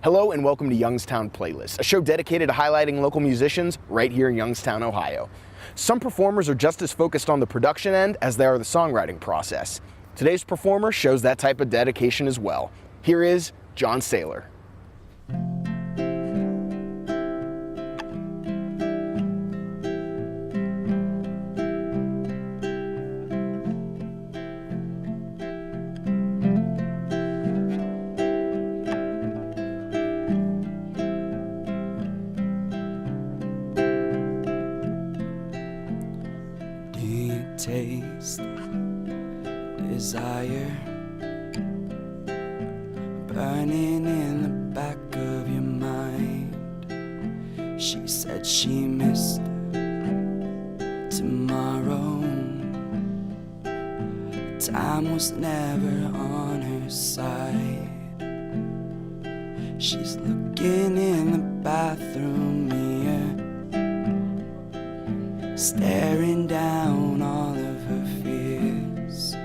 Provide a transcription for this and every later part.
Hello and welcome to Youngstown Playlist, a show dedicated to highlighting local musicians right here in Youngstown, Ohio. Some performers are just as focused on the production end as they are the songwriting process. Today's performer shows that type of dedication as well. Here is John Saylor. Taste desire burning in the back of your mind. She said she missed tomorrow. Time was never on her side. She's looking in the bathroom mirror, staring down all of her fears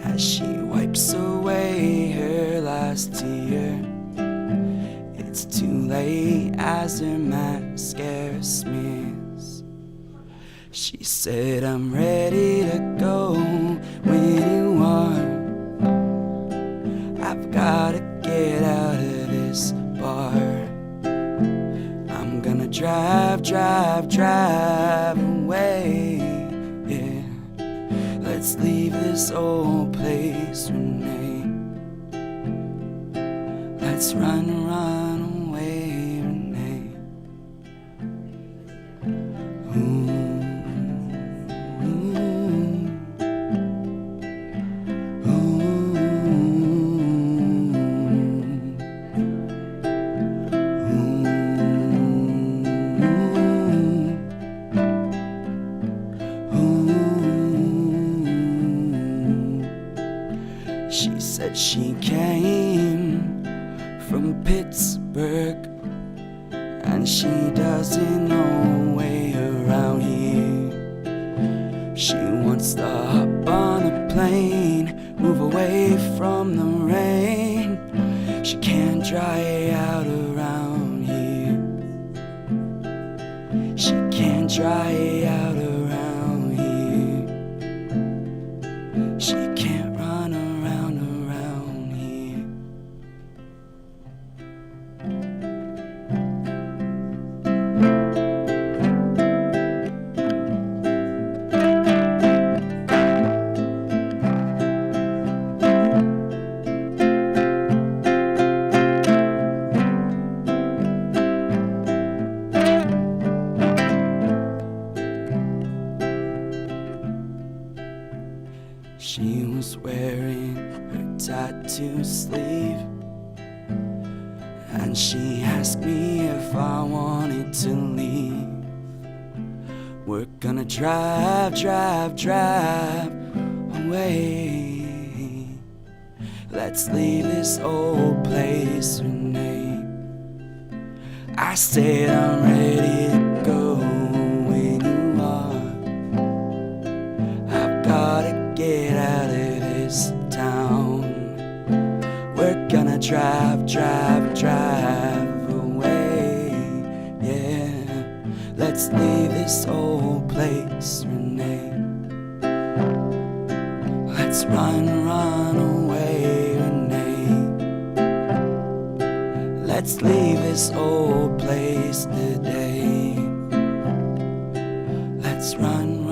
as she wipes away her last tear. It's too late as her mascara smears. She said, I'm ready to go when you are. I've gotta get out of this bar. I'm gonna drive away, yeah. Let's leave this old place, Renee. Let's run away, Renee. Ooh. She said she came from Pittsburgh and she doesn't know a way around here. She wants to hop on a plane, move away from the rain. She can't dry out around here. She can't dry out around here. She can't run around here. She was wearing her tattoo sleeve, and she asked me if I wanted to leave. We're gonna drive away. Let's leave this old place, Renee. I said I'm ready to go when you are. I've gotta get out of this town. We're gonna drive away, yeah. Let's leave this old place, Renee. Let's run away, Renee. Let's leave this old place today. Let's run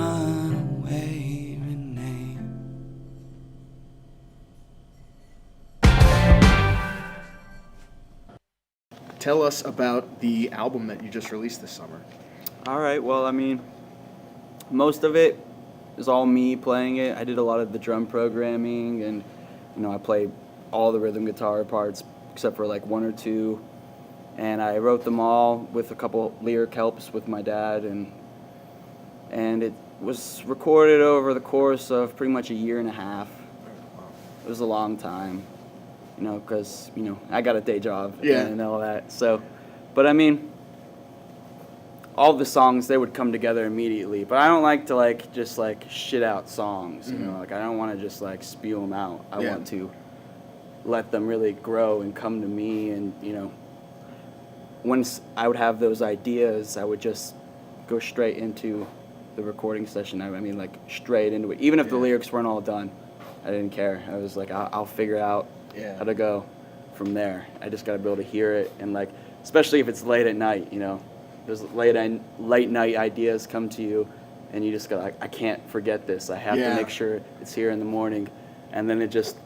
away, Renee. Tell us about the album that you just released this summer. All right, well, I mean, most of it is all me playing it. I did a lot of the drum programming, and, you know, I played all the rhythm guitar parts except for like one or two. And I wrote them all with a couple lyric helps with my dad, and it was recorded over the course of pretty much a year and a half. It was a long time, you know, because, you know, I got a day job and all that. So, but I mean, all the songs, they would come together immediately. But I don't like to, like, just, like, shit out songs, you know. Like, I don't want to just, like, spew them out. I want to let them really grow and come to me. And, you know, once I would have those ideas, I would just go straight into the recording session. I mean, like, straight into it. Even if the lyrics weren't all done, I didn't care. I was like, I'll figure out how to go from there. I just got to be able to hear it. And, like, especially if it's late at night, you know, those late night ideas come to you, and you just go, like, I can't forget this. I have to make sure it's here in the morning. And then it just,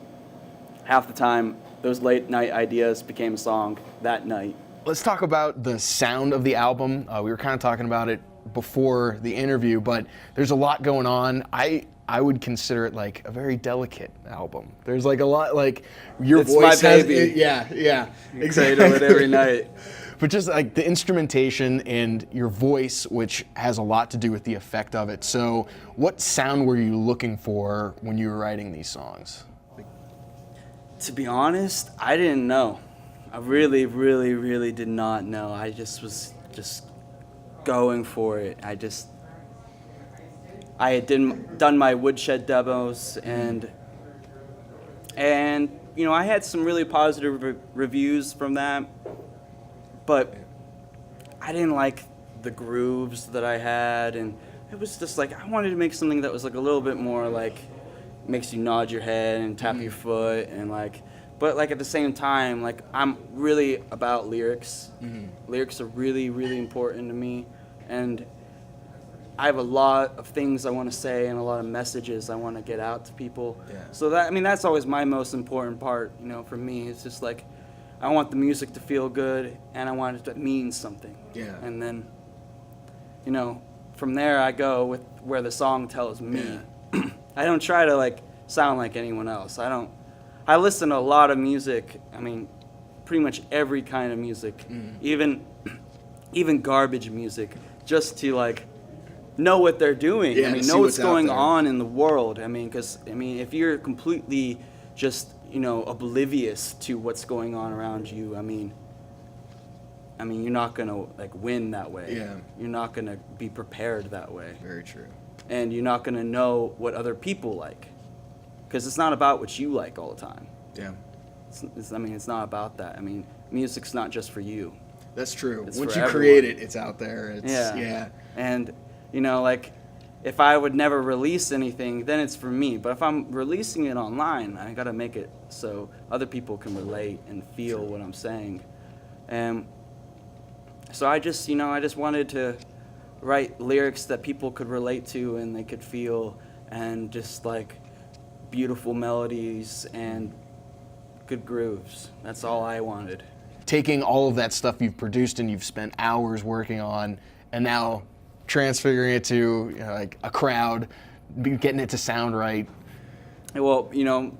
half the time, those late night ideas became a song that night. Let's talk about the sound of the album. We were kind of talking about it before the interview, but there's a lot going on. I would consider it like a very delicate album. There's like a lot, like your It's voice my has baby. exactly. Say to it every night. But just like the instrumentation and your voice, which has a lot to do with the effect of it. So what sound were you looking for when you were writing these songs? To be honest, I didn't know. I really, really, really did not know. I just was going for it. I had done my woodshed demos, and you know, I had some really positive reviews from that, but I didn't like the grooves that I had, and it was just like I wanted to make something that was like a little bit more like makes you nod your head and tap your foot, and like, but like at the same time, like I'm really about lyrics. Lyrics are really, really important to me, and I have a lot of things I want to say and a lot of messages I want to get out to people. So that, I mean, that's always my most important part, you know, for me. It's just like, I want the music to feel good, and I want it to mean something. And then, you know, from there I go with where the song tells me. I don't try to like sound like anyone else. I listen to a lot of music. I mean, pretty much every kind of music, even garbage music, just to like know what they're doing. I mean, know what's going on in the world. I mean, because I mean, if you're completely just, you know, oblivious to what's going on around you, I mean, you're not gonna like win that way. You're not gonna be prepared that way. Very true. And you're not gonna know what other people like, because it's not about what you like all the time. I mean, it's not about that. I mean, music's not just for you. That's true. It's Once for you everyone. create it, it's out there. And, you know, like, if I would never release anything, then it's for me. But if I'm releasing it online, I gotta make it so other people can relate and feel what I'm saying. And so I just wanted to write lyrics that people could relate to and they could feel, and just like beautiful melodies and good grooves. That's all I wanted. Taking all of that stuff you've produced and you've spent hours working on, and now transfiguring it to, you know, like a crowd, getting it to sound right. Well, you know,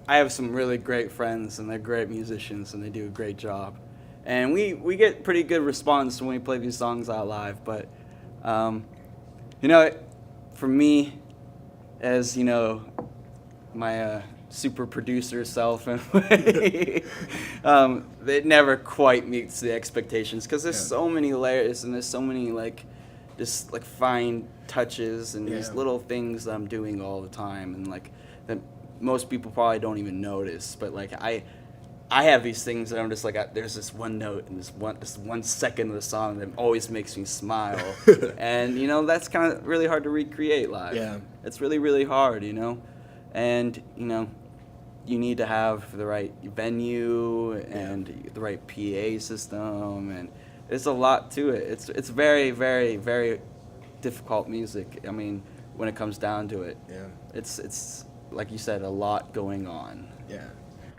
I have some really great friends, and they're great musicians, and they do a great job. And we get pretty good response when we play these songs out live. But, you know, for me, as, you know, my super producer self in a way, it never quite meets the expectations, because there's so many layers, and there's so many like just like fine touches and these little things that I'm doing all the time, and like that most people probably don't even notice. But like I have these things that I'm just like, there's this one note and this 1 second of the song that always makes me smile. And you know, that's kind of really hard to recreate live. It's really, really hard, you know. And you know, you need to have the right venue and the right PA system, and there's a lot to it. It's very, very, very difficult music. I mean, when it comes down to it, it's like you said, a lot going on.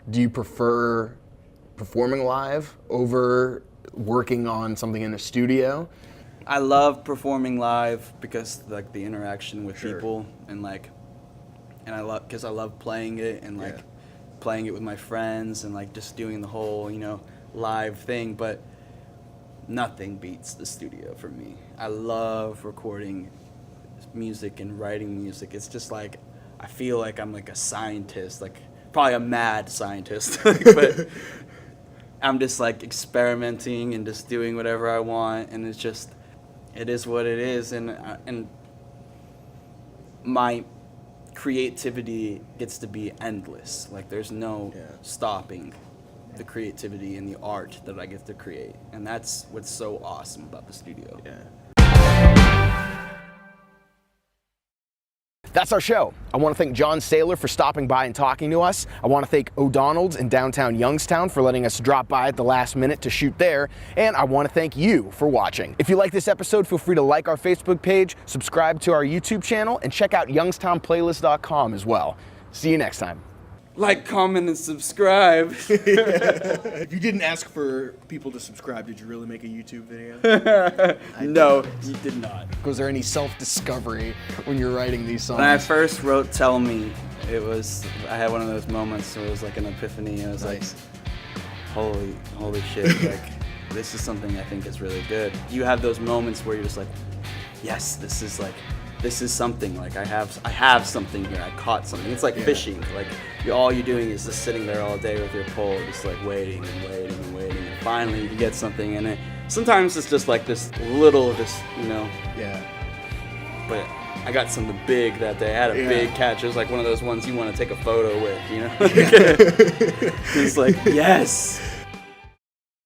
Do you prefer performing live over working on something in a studio? I love performing live because like the interaction with people, and like, and I love playing it, and like playing it with my friends, and like just doing the whole, you know, live thing. But nothing beats the studio for me. I love recording music and writing music. It's just like, I feel like I'm like a scientist, like probably a mad scientist, but I'm just like experimenting and just doing whatever I want, and it's just, it is what it is. And my creativity gets to be endless. Like there's no stopping the creativity and the art that I get to create. And that's what's so awesome about the studio. Yeah. That's our show. I want to thank John Saylor for stopping by and talking to us. I want to thank O'Donnell's in downtown Youngstown for letting us drop by at the last minute to shoot there. And I want to thank you for watching. If you like this episode, feel free to like our Facebook page, subscribe to our YouTube channel, and check out youngstownplaylist.com as well. See you next time. Like, comment, and subscribe. If you didn't ask for people to subscribe, did you really make a YouTube video? No, you did not. Was there any self-discovery when you're writing these songs? When I first wrote Tell Me, I had one of those moments where it was like an epiphany. I was Nice. like, holy shit, like, this is something I think is really good. You have those moments where you're just like, yes, this is something, like I have something here, I caught something. It's like fishing, like all you're doing is just sitting there all day with your pole, just like waiting and waiting and waiting, and finally you get something in it. Sometimes it's just like this little, Yeah. but I got something big that day. I had a big catch. It was like one of those ones you want to take a photo with, It's like, yes.